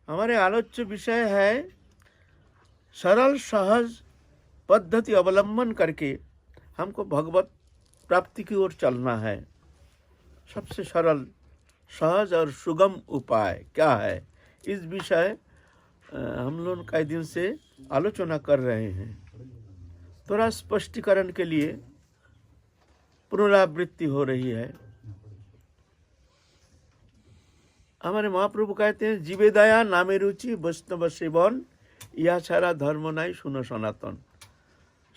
हमारे आलोच्य विषय है सरल सहज पद्धति अवलंबन करके हमको भगवत प्राप्ति की ओर चलना है। सबसे सरल सहज और सुगम उपाय क्या है, इस विषय हम लोग कई दिन से आलोचना कर रहे हैं। थोड़ा स्पष्टीकरण के लिए पुनरावृत्ति हो रही है। हमारे महाप्रभु कहते हैं, जीवे दया नामे रुचि वैष्णव सेवन, यह छाड़ा धर्म नहीं सुनो सनातन।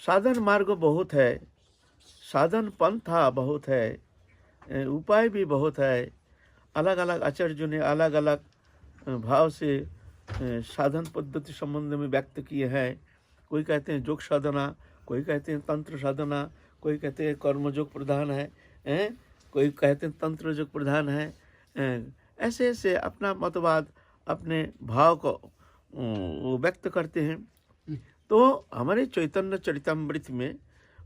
साधन मार्ग बहुत है, साधन पंथा बहुत है, उपाय भी बहुत है। अलग अलग आचार्यों ने अलग अलग भाव से साधन पद्धति संबंध में व्यक्त किए हैं। कोई कहते हैं योग साधना, कोई कहते हैं तंत्र साधना, कोई कहते हैं कर्मयोग प्रधान है, कोई कहते हैं तंत्र योग प्रधान है। ऐसे ऐसे अपना मतवाद, अपने भाव को व्यक्त करते हैं। तो हमारे चैतन्य चरितामृत में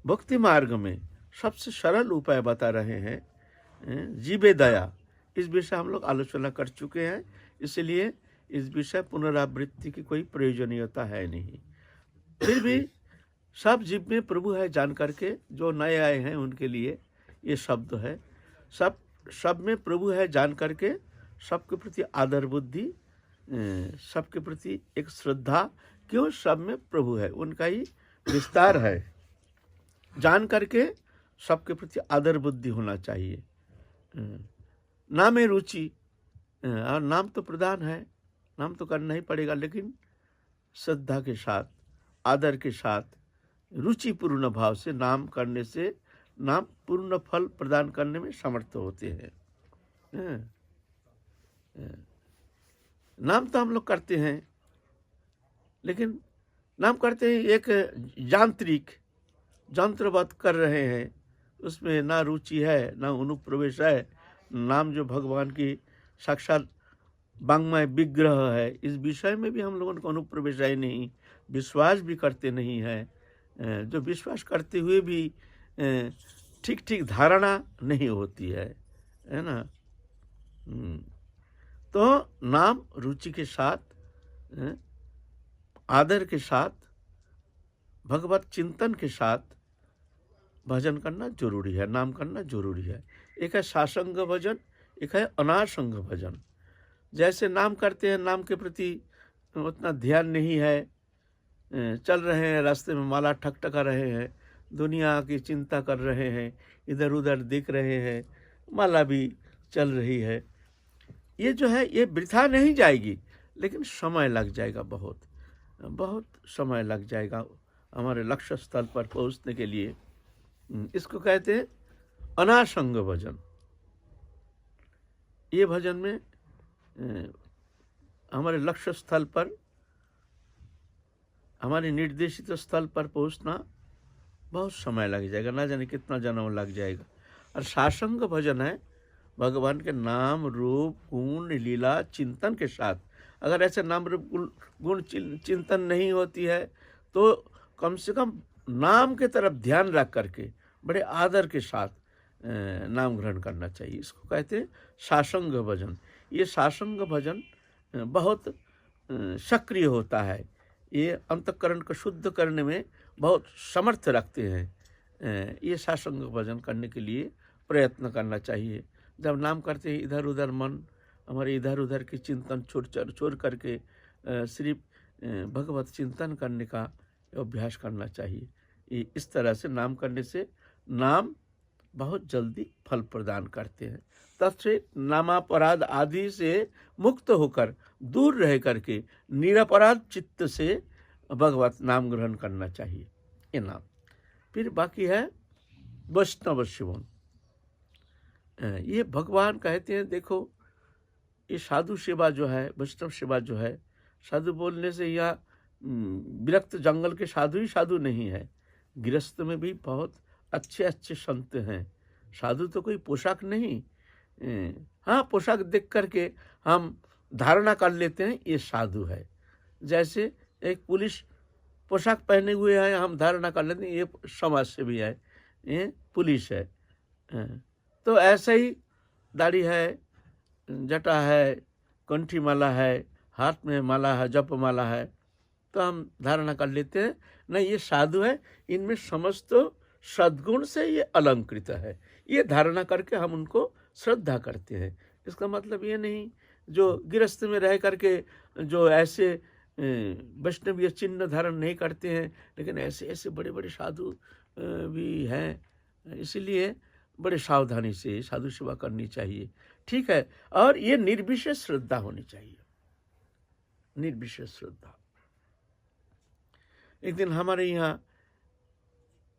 भक्ति मार्ग में सबसे सरल उपाय बता रहे हैं, जीवे दया। इस विषय हम लोग आलोचना कर चुके हैं, इसलिए इस विषय पुनरावृत्ति की कोई प्रयोजनीयता है नहीं। फिर भी सब जीव में प्रभु है जान करके, जो नए आए हैं उनके लिए ये शब्द है। सब में प्रभु है जान करके सबके प्रति आदर बुद्धि, सबके प्रति एक श्रद्धा, क्यों सब में प्रभु है उनका ही विस्तार है। जान करके सबके प्रति आदर बुद्धि होना चाहिए। नाम में रुचि, और नाम तो प्रधान है, नाम तो करना ही पड़ेगा, लेकिन श्रद्धा के साथ, आदर के साथ, रुचिपूर्ण भाव से नाम करने से नाम पूर्ण फल प्रदान करने में समर्थ होते हैं। नाम तो हम लोग करते हैं, लेकिन नाम करते हैं एक यांत्रिक यंत्रवत कर रहे हैं, उसमें ना रुचि है ना अनुप्रवेश है। नाम जो भगवान की साक्षात वांग्मय विग्रह है, इस विषय में भी हम लोगों को अनुप्रवेश है नहीं, विश्वास भी करते नहीं है। जो विश्वास करते हुए भी ठीक ठीक धारणा नहीं होती है ना। तो नाम रुचि के साथ, आदर के साथ, भगवत चिंतन के साथ भजन करना जरूरी है, नाम करना जरूरी है। एक है सासंग भजन, एक है अनासंग भजन। जैसे नाम करते हैं, नाम के प्रति उतना ध्यान नहीं है, चल रहे हैं रास्ते में माला ठकठका रहे हैं, दुनिया की चिंता कर रहे हैं, इधर उधर देख रहे हैं, माला भी चल रही है। ये जो है ये वृथा नहीं जाएगी, लेकिन समय लग जाएगा, बहुत बहुत समय लग जाएगा हमारे लक्ष्य स्थल पर पहुंचने के लिए। इसको कहते हैं अनासंग भजन। ये भजन में हमारे लक्ष्य स्थल पर, हमारे निर्देशित स्थल पर पहुंचना बहुत समय लग जाएगा, ना जाने कितना जन्म लग जाएगा। और सासंग भजन है भगवान के नाम रूप गुण लीला चिंतन के साथ। अगर ऐसे नाम रूप गुण चिंतन नहीं होती है, तो कम से कम नाम के तरफ ध्यान रख करके बड़े आदर के साथ नाम ग्रहण करना चाहिए। इसको कहते हैं सासंग भजन। ये सासंग भजन बहुत सक्रिय होता है, ये अंतःकरण को शुद्ध करने में बहुत समर्थ रखते हैं। ये सासंग भजन करने के लिए प्रयत्न करना चाहिए। जब नाम करते हैं, इधर उधर मन हमारे इधर उधर की चिंतन छोड़ करके सिर्फ भगवत चिंतन करने का अभ्यास करना चाहिए। इस तरह से नाम करने से नाम बहुत जल्दी फल प्रदान करते हैं। तब से नामापराध आदि से मुक्त होकर दूर रह करके निरपराध चित्त से भगवत नाम ग्रहण करना चाहिए। ये नाम फिर बाकी है वैष्णव सेवन। ये भगवान कहते हैं, देखो ये साधु सेवा जो है, वैष्णव सेवा जो है, साधु बोलने से यह विरक्त जंगल के साधु ही साधु नहीं है, गृहस्थ में भी बहुत अच्छे अच्छे संत हैं। साधु तो कोई पोशाक नहीं, हाँ पोशाक देख करके हम धारणा कर लेते हैं ये साधु है। जैसे एक पुलिस पोशाक पहने हुए हैं, हम धारणा कर लेते हैं ये समाज सेवी है, ये पुलिस है। तो ऐसे ही दाढ़ी है, जटा है, कंठी माला है, हाथ में माला है, जप माला है, तो हम धारणा कर लेते हैं नहीं ये साधु है, इनमें समस्त सद्गुण से ये अलंकृत है, ये धारणा करके हम उनको श्रद्धा करते हैं। इसका मतलब ये नहीं जो गृहस्थ में रह करके जो ऐसे वैष्णवीय चिन्ह धारण नहीं करते हैं, लेकिन ऐसे ऐसे बड़े बड़े साधु भी हैं, इसलिए बड़े सावधानी से साधु सेवा करनी चाहिए। ठीक है, और ये निर्विशेष श्रद्धा होनी चाहिए, निर्विशेष श्रद्धा। एक दिन हमारे यहाँ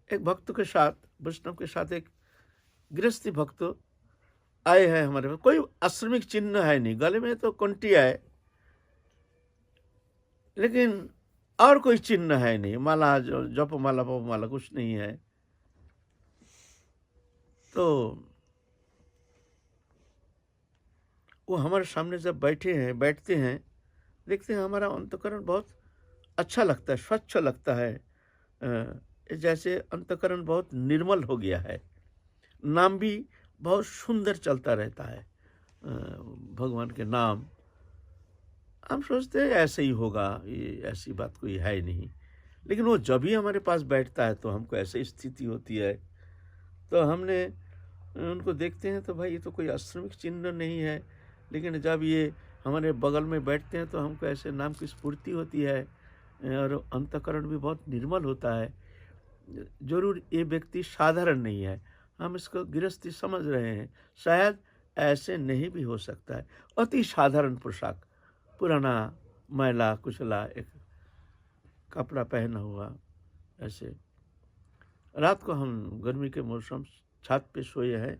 एक भक्त के साथ, वैष्णव के साथ एक गृहस्थी भक्त आए हैं हमारे पास। कोई आश्रमिक चिन्ह है नहीं, गले में तो कंटिया है, लेकिन और कोई चिन्ह है नहीं, माला जप माला पप माला कुछ नहीं है। तो वो हमारे सामने जब बैठते हैं, देखते हैं हमारा अंतःकरण बहुत अच्छा लगता है, स्वच्छ लगता है, जैसे अंतःकरण बहुत निर्मल हो गया है। नाम भी बहुत सुंदर चलता रहता है, भगवान के नाम। हम सोचते हैं ऐसे ही होगा, ये ऐसी बात कोई है ही नहीं, लेकिन वो जब भी हमारे पास बैठता है तो हमको ऐसी स्थिति होती है। तो हमने उनको देखते हैं तो भाई ये तो कोई आश्रमिक चिन्ह नहीं है, लेकिन जब ये हमारे बगल में बैठते हैं तो हमको ऐसे नाम की स्फूर्ति होती है और अंतःकरण भी बहुत निर्मल होता है। जरूर ये व्यक्ति साधारण नहीं है, हम इसको गृहस्थी समझ रहे हैं, शायद ऐसे नहीं भी हो सकता है। अति साधारण पोशाक, पुराना मैला कुचला एक कपड़ा पहना हुआ ऐसे। रात को हम गर्मी के मौसम छत पे सोए हैं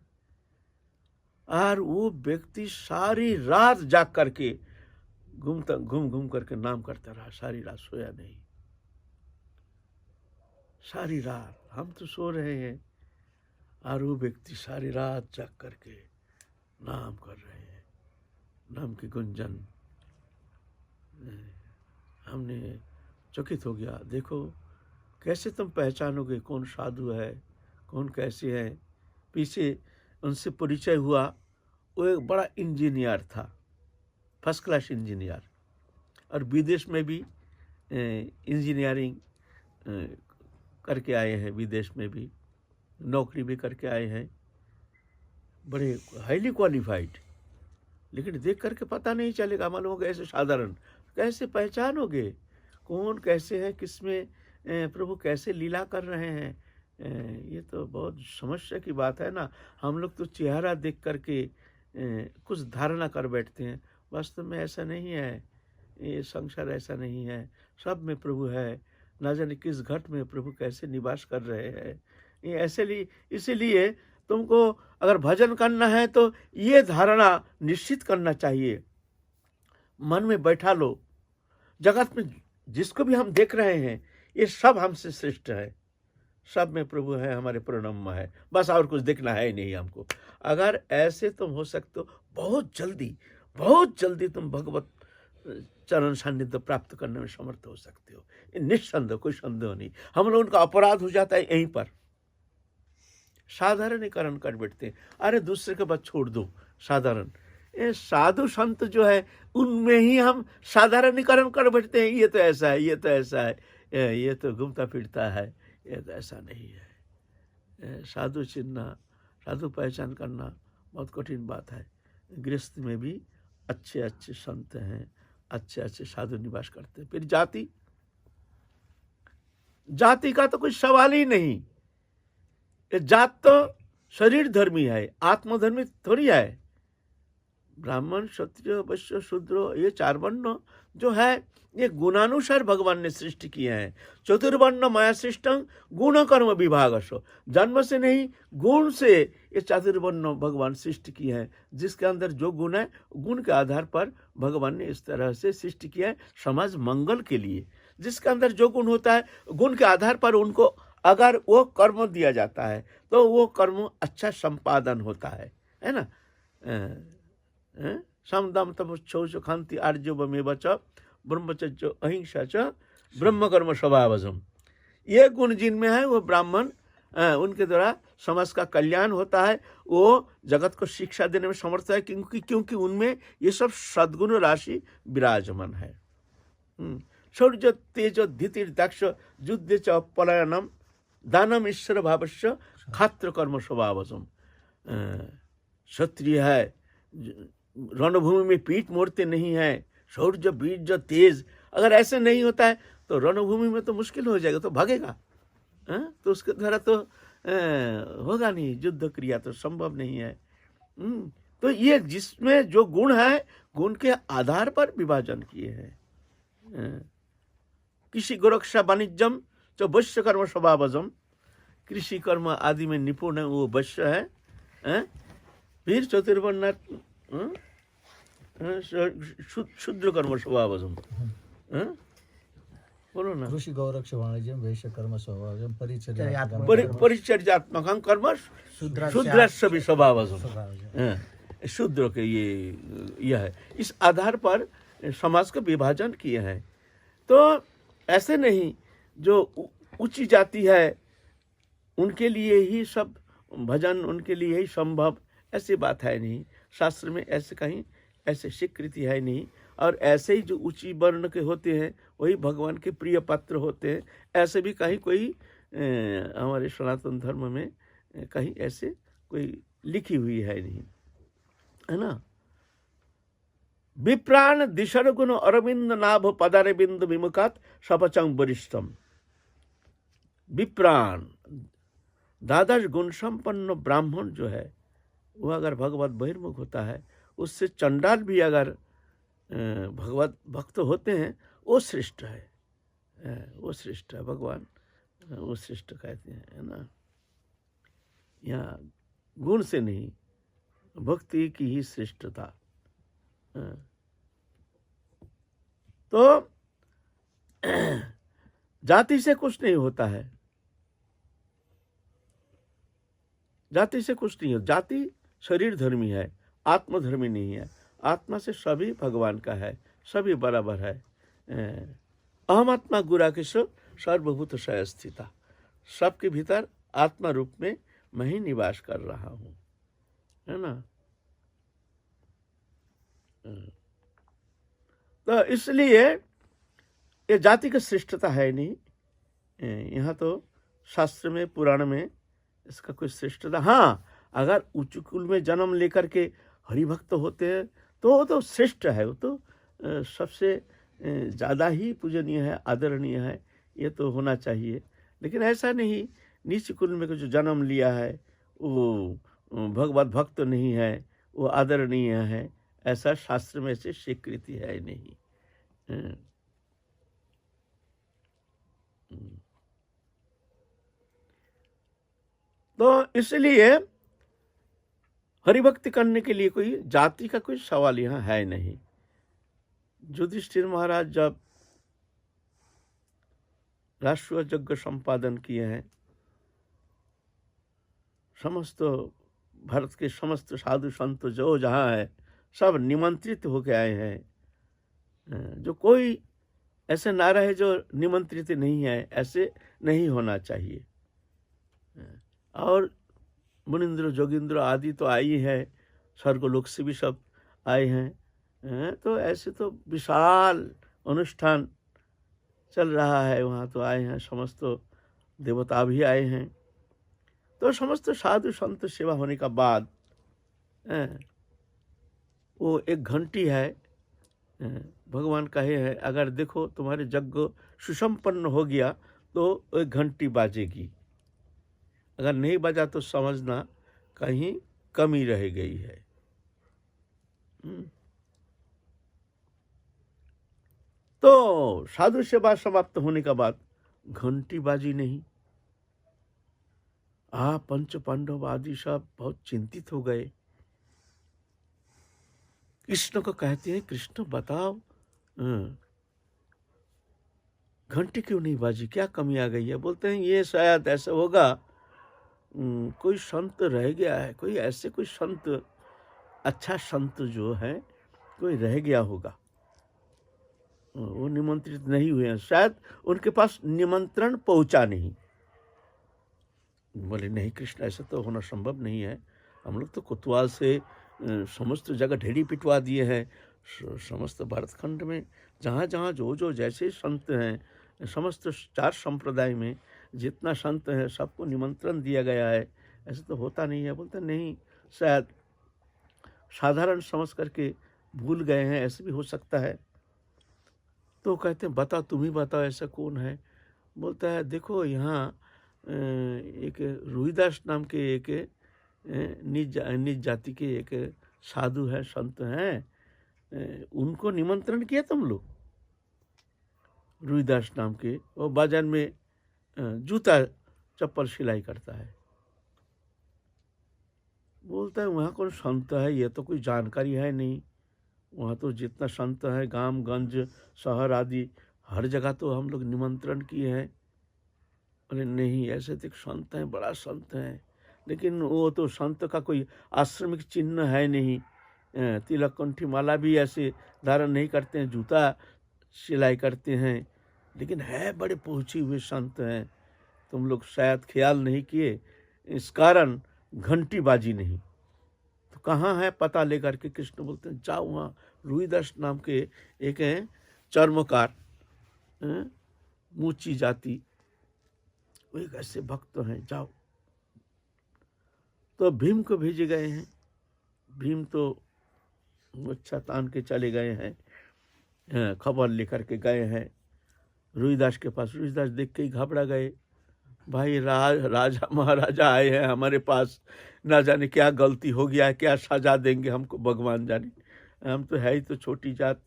और वो व्यक्ति सारी रात जाग करके घूम घूम करके नाम करता रहा, सारी रात सोया नहीं, सारी रात। हम तो सो रहे हैं और वो व्यक्ति सारी रात जाग करके नाम कर रहे हैं, नाम की गुंजन। हमने चकित हो गया, देखो कैसे तुम पहचानोगे कौन साधु है, कौन कैसे है। पीछे उनसे परिचय हुआ, वो एक बड़ा इंजीनियर था, फर्स्ट क्लास इंजीनियर, और विदेश में भी इंजीनियरिंग करके आए हैं, विदेश में भी नौकरी भी करके आए हैं, बड़े हाईली क्वालिफाइड। लेकिन देख करके पता नहीं चलेगा, मालूम होगा ऐसे साधारण। कैसे पहचानोगे कौन कैसे है, किसमें प्रभु कैसे लीला कर रहे हैं? ये तो बहुत समस्या की बात है ना। हम लोग तो चेहरा देख करके कुछ धारणा कर बैठते हैं, वास्तव में ऐसा नहीं है। ये संसार ऐसा नहीं है, सब में प्रभु है, ना जाने किस घट में प्रभु कैसे निवास कर रहे हैं। ये ऐसे इसीलिए तुमको अगर भजन करना है तो ये धारणा निश्चित करना चाहिए, मन में बैठा लो। जगत में जिसको भी हम देख रहे हैं ये सब हमसे श्रेष्ठ है, सब में प्रभु है, हमारे प्रणम्य है, बस और कुछ देखना है ही नहीं हमको। अगर ऐसे तुम हो सकते हो, बहुत जल्दी तुम भगवत चरण सान्निध्य प्राप्त करने में समर्थ हो सकते हो, निस्संदेह, कोई संदेह नहीं। हम लोगों का अपराध हो जाता है यहीं पर, साधारणीकरण कर बैठते हैं। अरे दूसरे के बाद छोड़ दो साधारण, ये साधु संत जो है उनमें ही हम साधारणीकरण कर बैठते हैं। ये तो ऐसा है, ये तो ऐसा है, ये तो घूमता फिरता है, ये तो ऐसा नहीं है। साधु चिन्ह, साधु पहचान करना बहुत कठिन बात है। गृहस्थ में भी अच्छे अच्छे संत हैं, अच्छे अच्छे साधु निवास करते हैं। फिर जाति का तो कोई सवाल ही नहीं। ये जात तो शरीर धर्मी है, आत्मधर्मी थोड़ी है। ब्राह्मण, क्षत्रिय, वैश्य, शूद्र, ये चार वर्ण जो है ये गुणानुसार भगवान ने सृष्टि किए हैं। चतुर्वर्ण माया सृष्टं गुण कर्म विभागसो, जन्म से नहीं गुण से ये चतुर्वर्ण भगवान सृष्टि किए हैं। जिसके अंदर जो गुण है, गुण के आधार पर भगवान ने इस तरह से सृष्टि किया है समाज मंगल के लिए। जिसके अंदर जो गुण होता है, गुण के आधार पर उनको अगर वो कर्म दिया जाता है तो वो कर्म अच्छा संपादन होता है ना। समदम तप शौच खांति आर्जवमेव च ब्रह्मचर्य अहिंसा च ब्रह्म कर्म स्वभावजम। ये गुण जिनमें है वो ब्राह्मण उनके द्वारा समाज का कल्याण होता है, वो जगत को शिक्षा देने में समर्थ है, क्योंकि उनमें ये सब सद्गुण राशि विराजमान है। शौर्य तेज धीतिर दक्ष युद्ध च पलायनम दानम ईश्वर भावस्य खात्र कर्म स्वभावजम। क्षत्रिय है, रणभूमि में पीठ मोड़ते नहीं है, शौर्य वीर्य तेज, अगर ऐसे नहीं होता है तो रणभूमि में तो मुश्किल हो जाएगा, तो भागेगा, तो उसके द्वारा तो होगा नहीं, युद्ध क्रिया तो संभव नहीं है। तो ये जिसमें जो गुण है, गुण के आधार पर विभाजन किए हैं। कृषि गोरक्षा वाणिज्यम जो वैश्य कर्म स्वभावजम, कृषि कर्म आदि में निपुण है वो वैश्य है। फिर चतुर्वर्ण शूद्र कर्म स्वभावजम, बोलो ना। कृषि गौरक्ष वाणिज्यम वैश्य कर्म स्वभावजम परिचर्यात्मक कर्म शूद्रस्य भी स्वभावजम। शूद्र के यह है, इस आधार पर समाज का विभाजन किए हैं। तो ऐसे नहीं जो ऊंची जाति है उनके लिए ही सब भजन, उनके लिए ही संभव, ऐसी बात है नहीं। शास्त्र में ऐसे कहीं ऐसे स्वीकृति है नहीं। और ऐसे ही जो ऊंची वर्ण के होते हैं वही भगवान के प्रिय पात्र होते हैं, ऐसे भी कहीं कोई हमारे सनातन धर्म में कहीं ऐसे कोई लिखी हुई है नहीं, है ना। विप्राण दिशर गुण अरविंद नाभ पदारविंद विमुखात सपचंग वरिष्ठम। विप्राण द्वादश गुण संपन्न ब्राह्मण जो है वो अगर भगवत बहिर्मुख होता है, उससे चंडाल भी अगर भगवत भक्त होते हैं, वो श्रेष्ठ है, वो श्रेष्ठ है, भगवान वो श्रेष्ठ कहते हैं, है ना। यहाँ गुण से नहीं, भक्ति की ही श्रेष्ठता। तो जाति से कुछ नहीं होता है, जाति से कुछ नहीं होता। जाति शरीर धर्मी है, आत्मधर्मी नहीं है। आत्मा से सभी भगवान का है, सभी बराबर है। अहम आत्मा गुराकेश सर्वभूत सह स्थिता, सबके भीतर आत्मा रूप में मैं ही निवास कर रहा हूँ, है ना। तो इसलिए ये जाति की श्रेष्ठता है नहीं। यहाँ तो शास्त्र में, पुराण में इसका कोई श्रेष्ठता, हाँ, अगर उच्च कुल में जन्म लेकर के हरिभक्त होते हैं तो वो तो श्रेष्ठ है, वो तो सबसे ज़्यादा ही पूजनीय है, आदरणीय है, ये तो होना चाहिए। लेकिन ऐसा नहीं, नीच कुल में जो जन्म लिया है वो भगवत भक्त नहीं है, वो आदरणीय है, ऐसा शास्त्र में से स्वीकृति है नहीं। तो इसलिए हरिभक्ति करने के लिए कोई जाति का कोई सवाल यहाँ है नहीं। युधिष्ठिर महाराज जब राष्ट्रीय यज्ञ संपादन किए हैं, समस्त भारत के समस्त साधु संत जो जहाँ है सब निमंत्रित होके आए हैं। जो कोई ऐसे ना रहे जो निमंत्रित नहीं है, ऐसे नहीं होना चाहिए। और मुनिंद्र जोगिंद्र आदि तो आई है, स्वर्गलोक से भी सब आए हैं। तो ऐसे तो विशाल अनुष्ठान चल रहा है, वहाँ तो आए हैं, समस्त देवता भी आए हैं। तो समस्त साधु संत सेवा होने का बाद वो एक घंटी है, भगवान कहे है, अगर देखो तुम्हारे यज्ञ सुसंपन्न हो गया तो एक घंटी बाजेगी, अगर नहीं बजा तो समझना कहीं कमी रह गई है। तो साधु सेवा समाप्त होने के बाद घंटी बाजी नहीं। पंच पांडव आदि सब बहुत चिंतित हो गए। कृष्ण को कहते हैं, कृष्ण बताओ घंटी क्यों नहीं बाजी, क्या कमी आ गई है। बोलते हैं ये शायद ऐसा होगा, कोई संत रह गया है, कोई ऐसे कोई संत, अच्छा संत जो है कोई रह गया होगा, वो निमंत्रित नहीं हुए हैं, शायद उनके पास निमंत्रण पहुंचा नहीं। बोले नहीं कृष्ण, ऐसा तो होना संभव नहीं है। हम लोग तो कोतवाल से समस्त जगह ढेरी पिटवा दिए हैं। समस्त भारतखंड में जहाँ जहाँ जो जो जैसे संत हैं, समस्त 4 संप्रदाय में जितना संत है सबको निमंत्रण दिया गया है, ऐसा तो होता नहीं है। बोलते नहीं, शायद साधारण समझ करके भूल गए हैं, ऐसे भी हो सकता है। तो कहते हैं बताओ, तुम ही बताओ ऐसा कौन है। बोलता है देखो यहाँ एक रोहिदास नाम के एक नीच जाति के एक साधु है, संत हैं, उनको निमंत्रण किया तुम लोग। रोहिदास नाम के, वो बाजार में जूता चप्पल सिलाई करता है। बोलता है वहाँ कौन संत है, ये तो कोई जानकारी है नहीं। वहाँ तो जितना संत है गांव गंज शहर आदि हर जगह तो हम लोग निमंत्रण किए हैं। बोले नहीं, ऐसे तो एक संत हैं, बड़ा संत हैं, लेकिन वो तो संत का कोई आश्रमिक चिन्ह है नहीं। तिलक कंठी माला भी ऐसे धारण नहीं करते हैं, जूता सिलाई करते हैं, लेकिन है बड़े पहुँचे हुए संत हैं। तुम लोग शायद ख्याल नहीं किए, इस कारण घंटीबाजी नहीं। तो कहाँ है पता लेकर के कृष्ण बोलते हैं जाओ वहाँ रोहिदास नाम के एक हैं चर्मकार, मूची जाति, वो एक ऐसे भक्त हैं, जाओ। तो भीम को भेजे गए हैं। भीम तो अच्छा तान के चले गए हैं, खबर लेकर के गए हैं रोहिदास के पास। रोहिदास देख के ही घबरा गए, भाई राजा महाराजा आए हैं हमारे पास, ना जाने क्या गलती हो गया है, क्या सजा देंगे हमको भगवान जाने। हम तो है ही तो छोटी जात,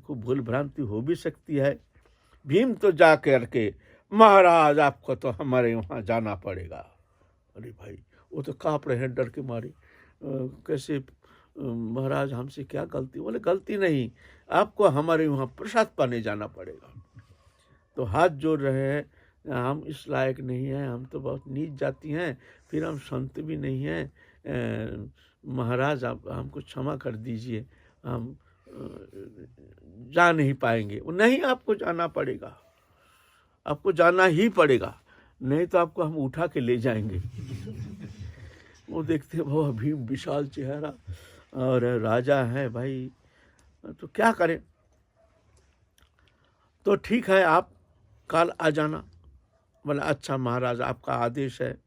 खूब भूल भ्रांति हो भी सकती है। भीम तो जा करके महाराज आपको तो हमारे वहाँ जाना पड़ेगा। अरे भाई वो तो काँप रहे हैं डर के मारे, कैसे महाराज हमसे क्या गलती। बोले गलती नहीं, आपको हमारे वहाँ प्रसाद पाने जाना पड़ेगा। तो हाथ जोड़ रहे हैं, हम इस लायक नहीं हैं, हम तो बहुत नीच जाति हैं, फिर हम संत भी नहीं हैं, महाराज आप हमको क्षमा कर दीजिए, हम जा नहीं पाएंगे। वो नहीं, आपको जाना पड़ेगा, आपको जाना ही पड़ेगा, नहीं तो आपको हम उठा के ले जाएंगे। वो देखते वो भीम विशाल चेहरा और राजा है भाई, तो क्या करें। तो ठीक है आप कल आ जाना। बोला अच्छा महाराज आपका आदेश है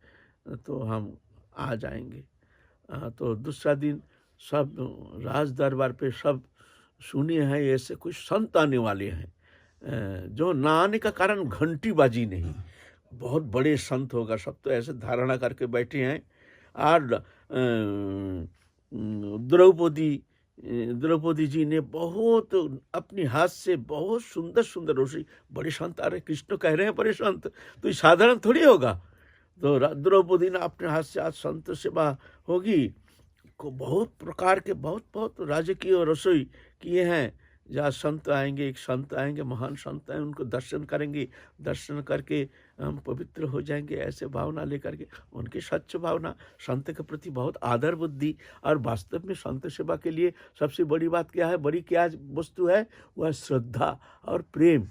तो हम आ जाएंगे। तो दूसरा दिन सब राज दरबार पे सब सुनिए हैं ऐसे कुछ संत आने वाले हैं, जो ना आने का कारण घंटीबाजी नहीं, बहुत बड़े संत होगा। सब तो ऐसे धारणा करके बैठे हैं। और द्रौपदी जी ने बहुत अपने हाथ से बहुत सुंदर सुंदर रोषी, बड़े संत आ रहे, कृष्ण कह रहे हैं बड़े संत, तो ये साधारण थोड़ी होगा। तो द्रौपदी ने अपने हाथ से आज संत सेवा होगी को बहुत प्रकार के बहुत बहुत राजकीय रसोई किए हैं। जहाँ संत आएंगे, एक संत आएंगे, महान संत हैं, उनको दर्शन करेंगे, दर्शन करके हम पवित्र हो जाएंगे, ऐसे भावना लेकर के उनकी सच्च भावना, संत के प्रति बहुत आदर बुद्धि। और वास्तव में संत सेवा के लिए सबसे बड़ी बात क्या है, बड़ी क्या वस्तु है, वह श्रद्धा और प्रेम।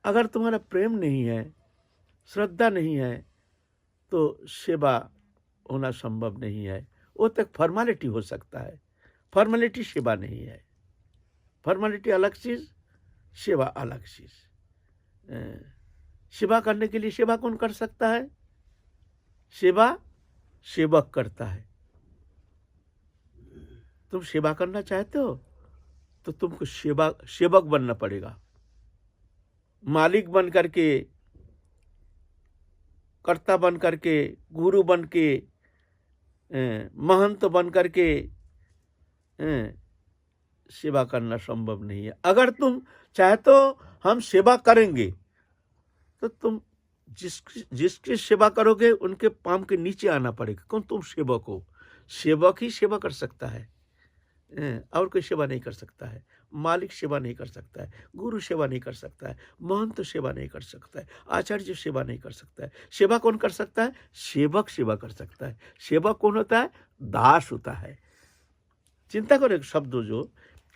अगर तुम्हारा प्रेम नहीं है, श्रद्धा नहीं है, तो सेवा होना संभव नहीं है। वो तक फॉर्मेलिटी हो सकता है, फॉर्मेलिटी सेवा नहीं है। फॉर्मेलिटी अलग चीज़, सेवा अलग चीज़। सेवा करने के लिए सेवा कौन कर सकता है? सेवा सेवक करता है। तुम सेवा करना चाहते हो तो तुमको सेवक बनना पड़ेगा। मालिक बन करके, कर्ता बन करके, गुरु बन के, महंत बन करके सेवा करना संभव नहीं है। अगर तुम चाहते हो हम सेवा करेंगे तो तुम जिसकी सेवा करोगे उनके पांव के नीचे आना पड़ेगा। कौन? तुम सेवक हो। सेवक ही सेवा कर सकता है, और कोई सेवा नहीं कर सकता है। मालिक सेवा नहीं कर सकता है, गुरु सेवा नहीं कर सकता है, महंत सेवा नहीं कर सकता है, आचार्य सेवा नहीं कर सकता है। सेवा कौन कर सकता है? सेवक सेवा कर सकता है। सेवक कौन होता है? दास होता है। चिंता करो, एक शब्द जो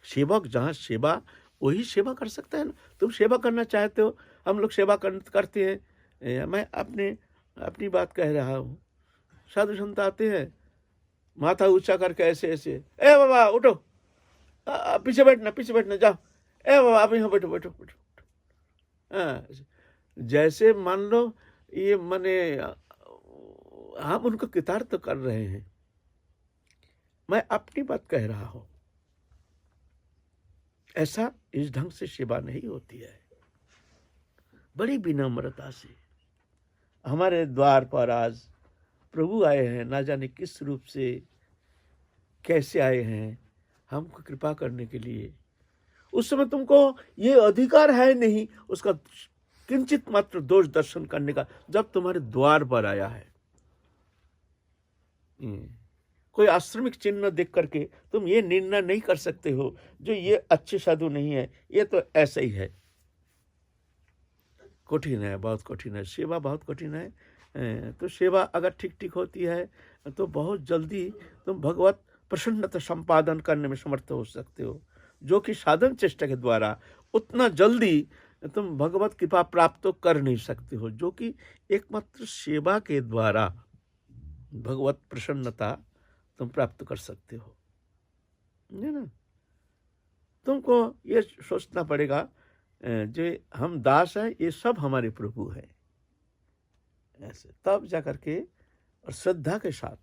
सेवक, जहाँ सेवा वही सेवा कर सकता है ना। तुम सेवा करना चाहते हो, हम लोग सेवा करते हैं। मैं अपने अपनी बात कह रहा हूँ। साधु संत आते हैं, माथा ऊंचा करके ऐसे ऐसे, ए बाबा उठो, पीछे बैठना जाओ, ए बाबा आप यहाँ बैठो बैठो बैठो। हाँ, जैसे मान लो ये माने हम उनको कितार्थ कर रहे हैं। मैं अपनी बात कह रहा हूं। ऐसा इस ढंग से सेवा नहीं होती है। बड़ी विनम्रता से हमारे द्वार पर आज प्रभु आए हैं, ना जाने किस रूप से कैसे आए हैं हमको कृपा करने के लिए। उस समय तुमको ये अधिकार है नहीं उसका किंचित मात्र दोष दर्शन करने का, जब तुम्हारे द्वार पर आया है। कोई आश्रमिक चिन्ह देख करके तुम ये निर्णय नहीं कर सकते हो जो ये अच्छे साधु नहीं है, ये तो ऐसा ही है। कठिन है, बहुत कठिन है, सेवा बहुत कठिन है। तो सेवा अगर ठीक ठीक होती है तो बहुत जल्दी तुम भगवत प्रसन्नता संपादन करने में समर्थ हो सकते हो, जो कि साधन चेष्टा के द्वारा उतना जल्दी तुम भगवत कृपा प्राप्त तो कर नहीं सकते हो, जो कि एकमात्र सेवा के द्वारा भगवत प्रसन्नता तुम प्राप्त कर सकते हो, है ना। तुमको ये सोचना पड़ेगा जो हम दास हैं, ये सब हमारे प्रभु हैं, ऐसे तब जाकर के और श्रद्धा के साथ।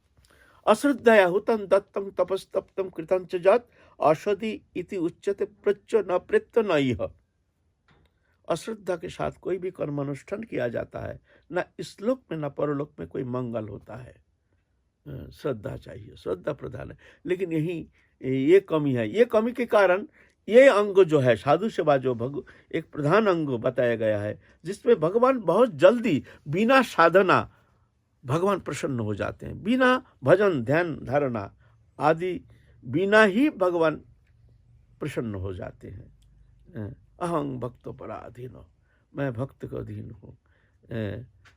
अश्रद्धया हुतं दत्तं तपस्तप्तं कृतं च यत् औषधि इति उच्यते प्रच्च न प्रेत्य न इह। अश्रद्धा के साथ कोई भी कर्मानुष्ठान किया जाता है, न इस लोक में न परलोक में कोई मंगल होता है। श्रद्धा चाहिए, श्रद्धा प्रधान है। लेकिन यही ये कमी है। ये कमी के कारण ये अंग जो है साधु सेवा, जो एक प्रधान अंग बताया गया है, जिसमें भगवान बहुत जल्दी बिना साधना भगवान प्रसन्न हो जाते हैं। बिना भजन ध्यान धारणा आदि बिना ही भगवान प्रसन्न हो जाते हैं। अहं भक्त पराधीन, मैं भक्त का अधीन हूँ।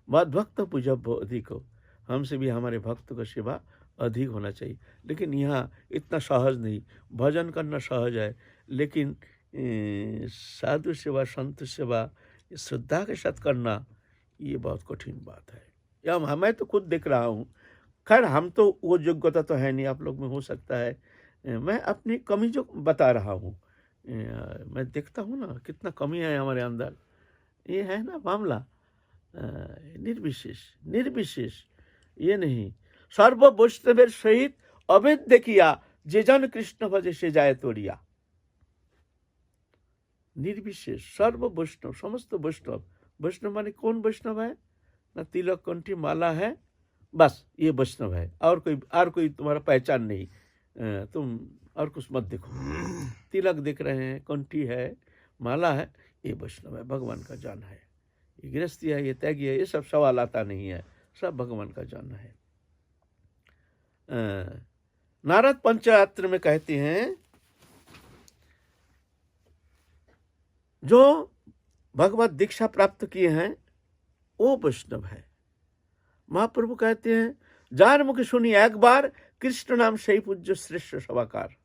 मद भक्त पूजब अधिक हो, हमसे भी हमारे भक्त का सेवा अधिक होना चाहिए। लेकिन यहाँ इतना सहज नहीं। भजन करना सहज है, लेकिन साधु सेवा संत सेवा श्रद्धा के साथ करना ये बहुत कठिन बात है। या मैं तो खुद देख रहा हूँ। खैर हम तो वो योग्यता तो है नहीं, आप लोग में हो सकता है। मैं अपनी कमी जो बता रहा हूँ, मैं देखता हूँ ना कितना कमी है हमारे अंदर। ये है ना मामला, निर्विशेष निर्विशेष ये नहीं। सर्व वैष्णवेर सहित अभेद देखिया, जे जन कृष्ण भजे से जाए तोड़िया। निर्विशेष सर्व वैष्णव, समस्त वैष्णव। वैष्णव माने कौन वैष्णव है? ना तिलक कंठी माला है, बस ये वैष्णव है। और कोई तुम्हारा पहचान नहीं। तुम और कुछ मत देखो। तिलक देख रहे हैं, कंठी है, माला है, ये वैष्णव है, भगवान का जान है। ये गृहस्थी है, ये त्यागी है, ये सब सवाल आता नहीं है, सब भगवान का जान है। नारद पंचरात्र में कहते हैं जो भगवत दीक्षा प्राप्त किए हैं वो वैष्णव है। महाप्रभु कहते हैं जार मुख सुनी एक बार, कृष्ण नाम सही पूज्य श्रेष्ठ सभाकार।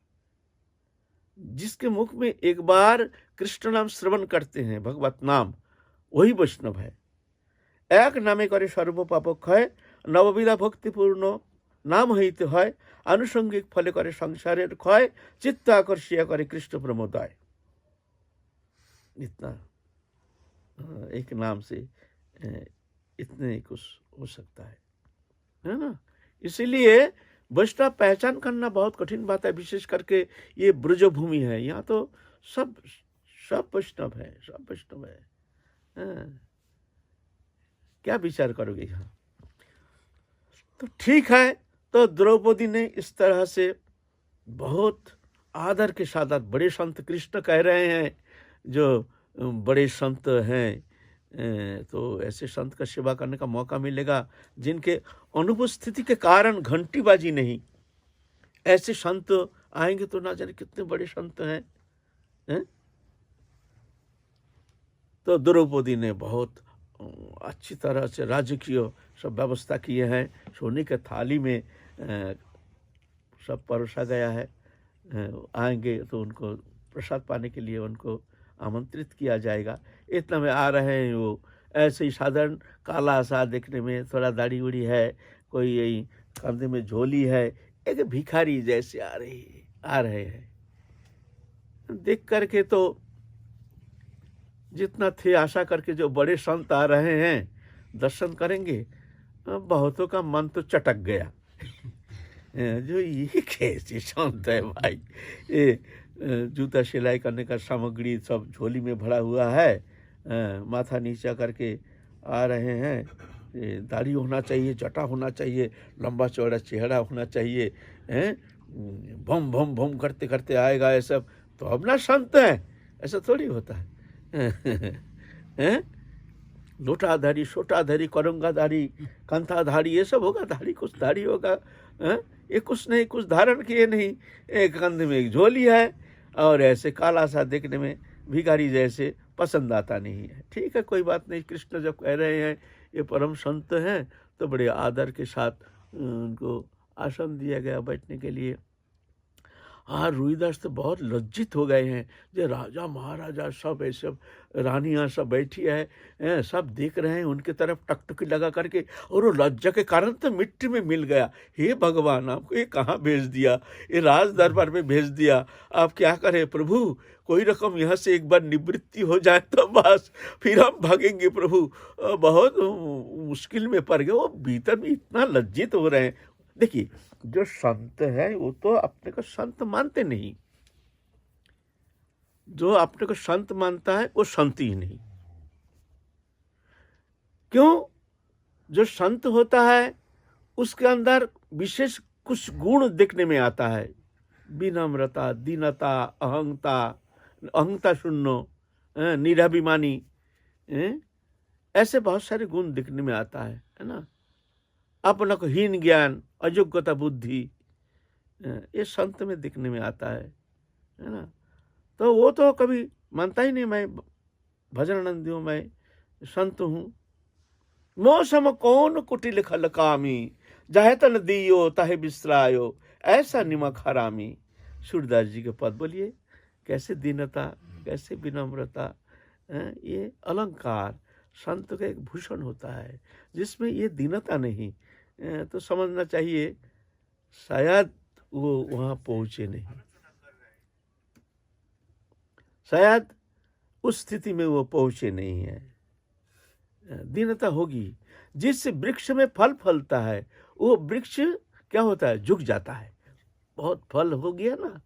जिसके मुख में एक बार कृष्ण नाम श्रवण करते हैं, भगवत नाम, वही वैष्णव है। एक नामे करे सर्व पाप क्षय, नवविधा भक्तिपूर्ण नाम हईते হয়, आनुषंगिक फले करे संसारेर क्षय, चित्त आकर्षिया करे कृष्ण प्रमोदय। इतना एक नाम से इतने कुछ हो सकता है ना। इसीलिए वैष्णव पहचान करना बहुत कठिन बात है। विशेष करके ये ब्रजभूमि है, यहाँ तो सब वैष्णव है, सब वैष्णव है। क्या विचार करोगे यहाँ? तो ठीक है। तो द्रौपदी ने इस तरह से बहुत आदर के साथ, बड़े संत कृष्ण कह रहे हैं जो बड़े संत हैं, तो ऐसे संत का सेवा करने का मौका मिलेगा जिनके अनुपस्थिति के कारण घंटीबाजी नहीं। ऐसे संत आएंगे तो ना जाने कितने बड़े संत हैं। तो द्रौपदी ने बहुत अच्छी तरह से राजकीय सब व्यवस्था किए हैं। सोने के थाली में सब परोसा गया है। आएंगे तो उनको प्रसाद पाने के लिए उनको आमंत्रित किया जाएगा। इतना में आ रहे हैं वो ऐसे ही साधारण काला सा देखने में, थोड़ा दाढ़ी उड़ी है, कोई यही कंधे में झोली है, एक भिखारी जैसे आ रहे हैं। देख करके तो जितना थे आशा करके जो बड़े संत आ रहे हैं दर्शन करेंगे, बहुतों का मन तो चटक गया। जो ये कैसे संत है भाई, ये जूता सिलाई करने का सामग्री सब झोली में भरा हुआ है, माथा नीचा करके आ रहे हैं, दाढ़ी होना चाहिए, जटा होना चाहिए, लंबा चौड़ा चेहरा होना चाहिए, भम भम भम करते करते आएगा ये सब, तो अब ना संत है, ऐसा थोड़ी होता है। लोटाधारी, छोटाधारी, करंगाधारी, कंथाधारी, ये सब होगा, धारी कुछ धारी होगा, ये कुछ नहीं, कुछ धारण किए नहीं, एक कंधे में एक झोली है और ऐसे काला सा देखने में भिखारी जैसे, पसंद आता नहीं है। ठीक है, कोई बात नहीं, कृष्ण जब कह रहे हैं ये परम संत हैं तो बड़े आदर के साथ उनको आसन दिया गया बैठने के लिए। हाँ, रोहिदास तो बहुत लज्जित हो गए हैं, जो राजा महाराजा सब ऐसे रानियाँ सब बैठी है, सब देख रहे हैं उनके तरफ टकटकी लगा करके, और वो लज्जा के कारण तो मिट्टी में मिल गया। हे भगवान, आपको ये कहाँ भेज दिया, ये राज दरबार में भेज दिया, आप क्या करें प्रभु, कोई रकम यहाँ से एक बार निवृत्ति हो जाए तो बस फिर हम भागेंगे प्रभु, बहुत मुश्किल में पड़ गए। वो भीतर में इतना लज्जित हो रहे हैं। देखिए, जो संत है वो तो अपने को संत मानते नहीं, जो अपने को संत मानता है वो संत ही नहीं। क्यों? जो संत होता है उसके अंदर विशेष कुछ गुण देखने में आता है, विनम्रता, दीनता, अहंता शून्य, निराभिमानी, ऐसे बहुत सारे गुण दिखने में आता है ना। अपना को हीन ज्ञान, अयोग्यता बुद्धि, ये संत में दिखने में आता है ना। तो वो तो कभी मानता ही नहीं मैं भजनानंदी हूँ, मैं संत हूँ। मौसम कौन कुटिल खल कामी, जाहे तन दियो ताहे बिसरायो, ऐसा निमक हरामी। सूरदास जी के पद बोलिए, कैसे दीनता, कैसे विनम्रता, ये अलंकार संत का एक भूषण होता है, जिसमें ये दीनता नहीं, तो समझना चाहिए शायद वो वहाँ पहुँचे नहीं, शायद उस स्थिति में वो पहुँचे नहीं है। दीनता होगी। जिस वृक्ष में फल फलता है वो वृक्ष क्या होता है, झुक जाता है। बहुत फल हो गया ना,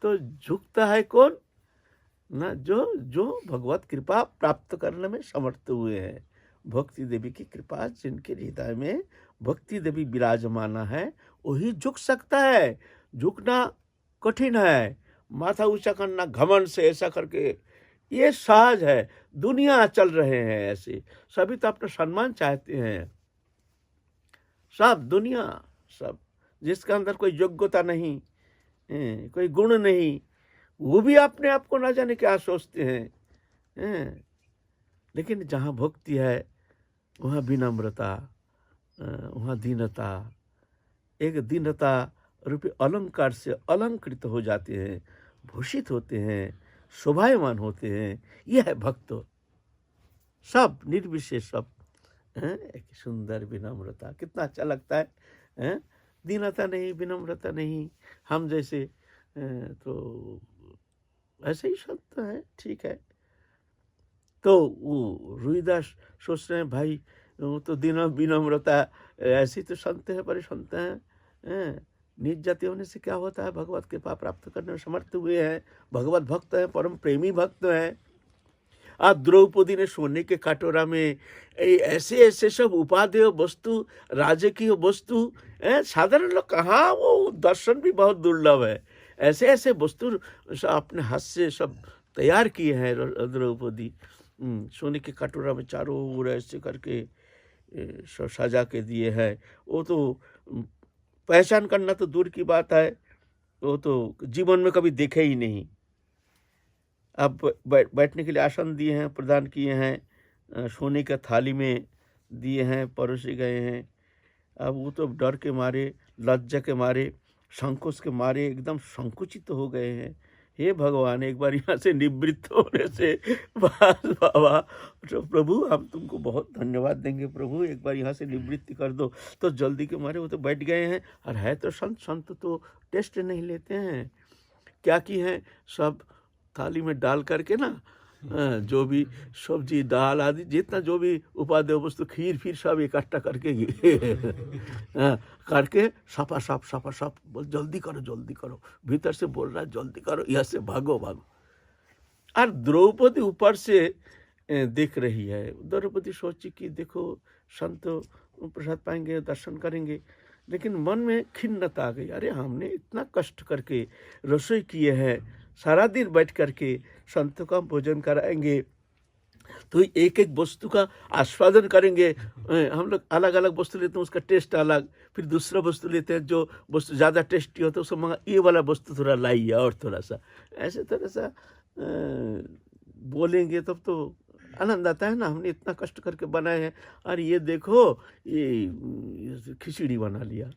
तो झुकता है कौन ना, जो भगवत कृपा प्राप्त करने में समर्थ हुए हैं। भक्ति देवी की कृपा, जिनके हृदय में भक्ति देवी विराजमाना है, वही झुक सकता है। झुकना कठिन है, माथा ऊंचा करना घमंड से ऐसा करके, ये सहज है। दुनिया चल रहे हैं ऐसे, सभी तो अपना सम्मान चाहते हैं, सब दुनिया, सब जिसके अंदर कोई योग्यता नहीं, कोई गुण नहीं, वो भी अपने आप को ना जाने क्या सोचते हैं। लेकिन जहाँ भक्ति है वहाँ विनम्रता, वहाँ दीनता, एक दीनता रूपी अलंकार से अलंकृत हो जाते हैं, भूषित होते हैं, शोभायमान होते हैं। यह है भक्त, सब निर्विशेष, सब एक सुंदर विनम्रता, कितना अच्छा लगता है। दीनता नहीं, विनम्रता नहीं, हम जैसे तो ऐसे ही संत है, ठीक है। तो वो रोहिदास सोच रहे हैं भाई, वो तो विनम्रता, ऐसी तो संत है, बड़े संत हैं, नीच जाति होने से क्या होता है, भगवत कृपा प्राप्त करने में समर्थ हुए हैं, भगवत भक्त हैं, परम प्रेमी भक्त हैं। आज द्रौपदी ने सोने के कटोरा में ऐसे ऐसे सब उपादेय वस्तु, राजकीय वस्तु, साधारण लोग कहाँ, वो दर्शन भी बहुत दुर्लभ है, ऐसे ऐसे वस्तु अपने हाथ से सब तैयार किए हैं द्रौपदी। सोने के कटोरा में चारों ओर ऐसे करके सब सजा के दिए हैं। वो तो पहचान करना तो दूर की बात है, वो तो जीवन में कभी देखे ही नहीं। अब बैठने के लिए आसन दिए हैं, प्रदान किए हैं, सोने का थाली में दिए हैं, परोसे गए हैं। अब वो तो डर के मारे, लज्जा के मारे, संकोच के मारे एकदम संकुचित हो गए हैं। हे भगवान एक बार यहाँ से निवृत्त होने से बस बाबा, तो प्रभु हम तुमको बहुत धन्यवाद देंगे प्रभु, एक बार यहाँ से निवृत्ति कर दो। तो जल्दी के मारे वो तो बैठ गए हैं, और है तो संत, संत तो टेस्ट नहीं लेते हैं। क्या की हैं, सब थाली में डाल करके ना, जो भी सब्जी दाल आदि जितना जो भी उपादेय वस्तु, खीर फिर सब इकट्ठा करके करके सपा सप बोल जल्दी करो, भीतर से बोल रहा है जल्दी करो, यहाँ से भागो भागो। और द्रौपदी ऊपर से देख रही है। द्रौपदी सोची कि देखो संत प्रसाद पाएंगे, दर्शन करेंगे, लेकिन मन में खिन्नता आ गई। अरे हमने इतना कष्ट करके रसोई किए हैं, सारा दिन बैठ करके संतों का भोजन कराएंगे, तो एक एक वस्तु का आस्वादन करेंगे। हम लोग अलग अलग वस्तु लेते हैं, उसका टेस्ट अलग, फिर दूसरा वस्तु लेते हैं जो वस्तु ज़्यादा टेस्टी होता है, उसको मंगा ये वाला वस्तु थोड़ा लाइए और थोड़ा सा, ऐसे थोड़ा सा बोलेंगे तब तो आनंद आता है ना। हमने इतना कष्ट करके बनाए हैं, और ये देखो ये खिचड़ी बना लिया।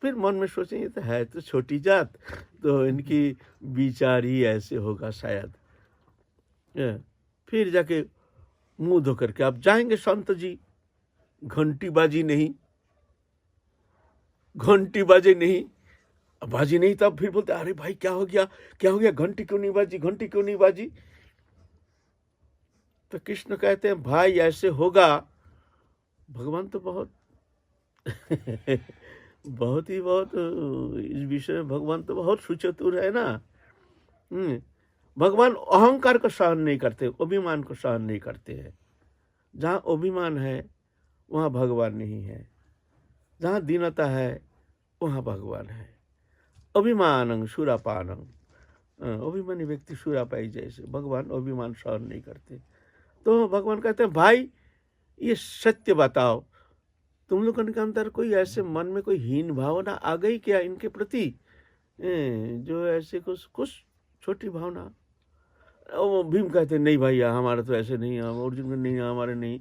फिर मन में सोचेंगे तो है तो छोटी जात, तो इनकी विचार ही ऐसे होगा शायद। फिर जाके मुंह धो करके आप जाएंगे संत जी, घंटी बाजी नहीं, घंटी बाजे नहीं, बाजी नहीं, तब फिर बोलते अरे भाई क्या हो गया, घंटी क्यों नहीं बाजी, घंटी क्यों नहीं बाजी। तो कृष्ण कहते हैं भाई ऐसे होगा। भगवान तो बहुत बहुत इस विषय में भगवान तो बहुत सुचतुर है ना। भगवान अहंकार को सहन नहीं करते, अभिमान को सहन नहीं करते हैं। जहाँ अभिमान है वहाँ भगवान नहीं है, जहाँ दीनता है वहाँ भगवान है। अभिमानं सुरापानं, अभिमानी व्यक्ति सुरापाई जैसे, भगवान अभिमान सहन नहीं करते। तो भगवान कहते हैं भाई ये सत्य बताओ, तुम लोगों के अंदर कोई ऐसे मन में कोई हीन भावना आ गई क्या इनके प्रति, जो ऐसे कुछ छोटी भावना। वो भीम कहते नहीं भैया हमारा तो ऐसे नहीं, हम अर्जुन नहीं, हमारे नहीं।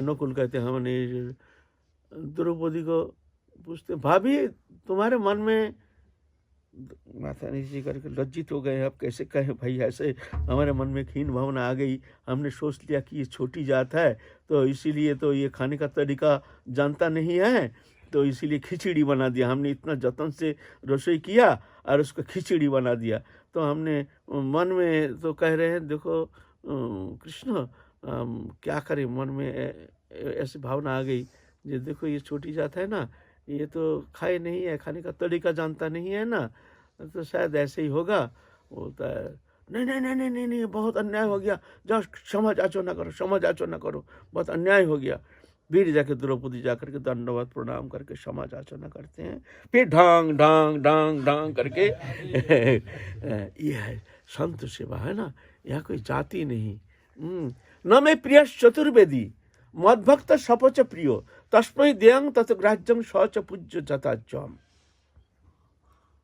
नकुल कहते हम नहीं। द्रौपदी को पूछते भाभी तुम्हारे मन में, माथा नीचे करके लज्जित हो गए, अब कैसे कहें भाई ऐसे हमारे मन में हीन भावना आ गई, हमने सोच लिया कि ये छोटी जात है तो इसीलिए तो ये खाने का तरीका जानता नहीं है, तो इसीलिए खिचड़ी बना दिया। हमने इतना जतन से रसोई किया और उसको खिचड़ी बना दिया। तो हमने मन में तो कह रहे हैं देखो कृष्ण क्या करें, मन में ऐसी भावना आ गई जो देखो ये छोटी जात है ना, ये तो खाए नहीं है, खाने का तरीका जानता नहीं है ना, तो शायद ऐसे ही होगा। बोलता है नहीं नहीं नहीं नहीं नहीं नहीं, बहुत अन्याय हो गया, जाओ क्षमा याचो ना करो, बहुत अन्याय हो गया। फिर जाके द्रौपदी जाकर के दंडवत प्रणाम करके क्षमा याचना करते हैं। फिर ढांग ढांग ढांग ढांग करके ये है संत सेवा है ना, यहाँ कोई जाति नहीं। न मे प्रिय चतुर्वेदी मद्भक्त सपच प्रियो तस्मै देयं तत् ग्राह्यं सच पूज्य जताज्यम।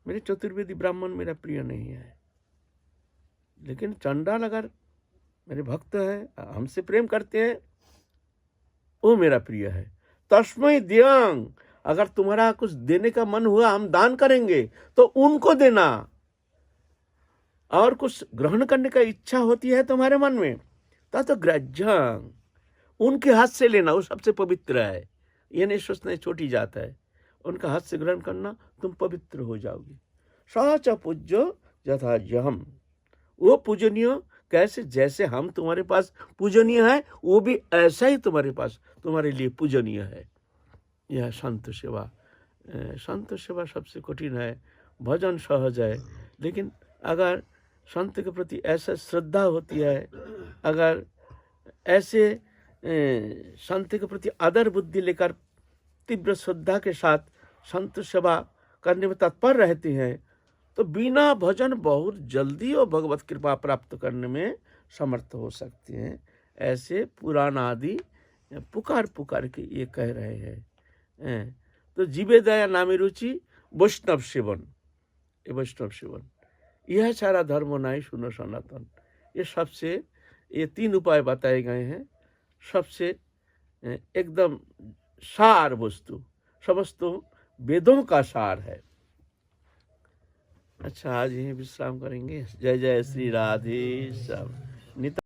मेरे चतुर्वेदी ब्राह्मण मेरा प्रिय नहीं है, लेकिन चंडाल अगर मेरे भक्त है, हमसे प्रेम करते हैं, वो मेरा प्रिय है। तस्मै देयं, अगर तुम्हारा कुछ देने का मन हुआ हम दान करेंगे तो उनको देना, और कुछ ग्रहण करने का इच्छा होती है तुम्हारे मन में तत् ग्राह्यं, उनके हाथ से लेना, वो सबसे पवित्र है। ये नहीं सोचना छोटी जात है, उनका हाथ से ग्रहण करना, तुम पवित्र हो जाओगे। सच पूज्य यथाज्यहम, वो पूजनीय कैसे, जैसे हम तुम्हारे पास पूजनीय है वो भी ऐसा ही तुम्हारे पास तुम्हारे लिए पूजनीय है। यह संत सेवा। संत सेवा सबसे कठिन है, भजन सहज है, लेकिन अगर संत के प्रति ऐसा श्रद्धा होती है, अगर ऐसे संत के प्रति आदर बुद्धि लेकर तीव्र श्रद्धा के साथ संत सेवा करने में तत्पर रहते हैं, तो बिना भजन बहुत जल्दी और भगवत कृपा प्राप्त करने में समर्थ हो सकते हैं। ऐसे पुराण आदि पुकार के ये कह रहे हैं। तो जीवे दया नामी रुचि वैष्णव सेवन, ये वैष्णव सेवन, यह सारा धर्म नाई सुनो सनातन। ये सबसे, ये 3 उपाय बताए गए हैं, सबसे एकदम सार वस्तु, समस्त वेदों का सार है। अच्छा, आज यहीं विश्राम करेंगे। जय जय श्री राधे श्याम। नित